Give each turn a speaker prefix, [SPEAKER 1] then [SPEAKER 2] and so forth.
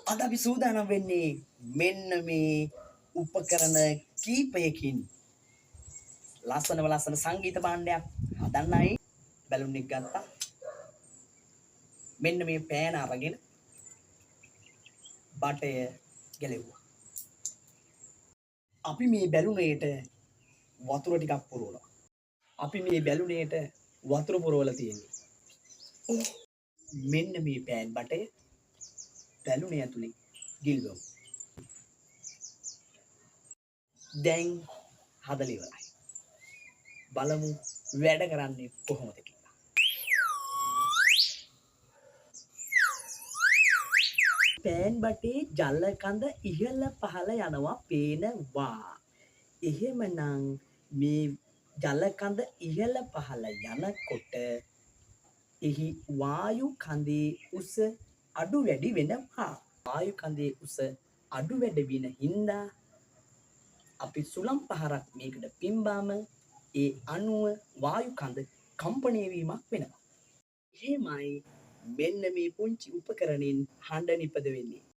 [SPEAKER 1] අද අපි සූදානම් වෙන්නේ මෙන්න මේ උපකරණ කීපයකින් ලස්සන සංගීත භාණ්ඩයක් හදන්නයි බැලුන් එක ගත්තා. මෙන්න මේ පෑන අරගෙන බටය ගැලෙව්වා. අපි මේ බැලුනේට වතුර ටිකක් පුරවනවා. අපි මේ බැලුනේට වතුර පුරවලා තියෙන්නේ. මෙන්න මේ පෑන් බටය බැලුනේ ඇතුලේ ගිල්වමු. දැන් හදලා ඉවරයි. බලමු වැඩ කරන්නේ කොහොමද කියලා. පෑන් බටේ ජල කඳ ඉහළ පහළ යනවා පේනවා. එහෙමනම් මේ ජල කඳ ඉහළ පහළ යනකොට එහි වායු කඳේ උස අඩු වැඩි වෙනවා. වායු කඳේ උස අඩු වැඩි වෙන හින්දා අපි සුළං පහරක් මේකට පිම්බාම ඒ අණුව වායු කඳ කම්පණය වීමක් වෙනවා. එහෙමයි මෙන්න මේ පුංචි උපකරණෙන් හඬ නිපද වෙන්නේ.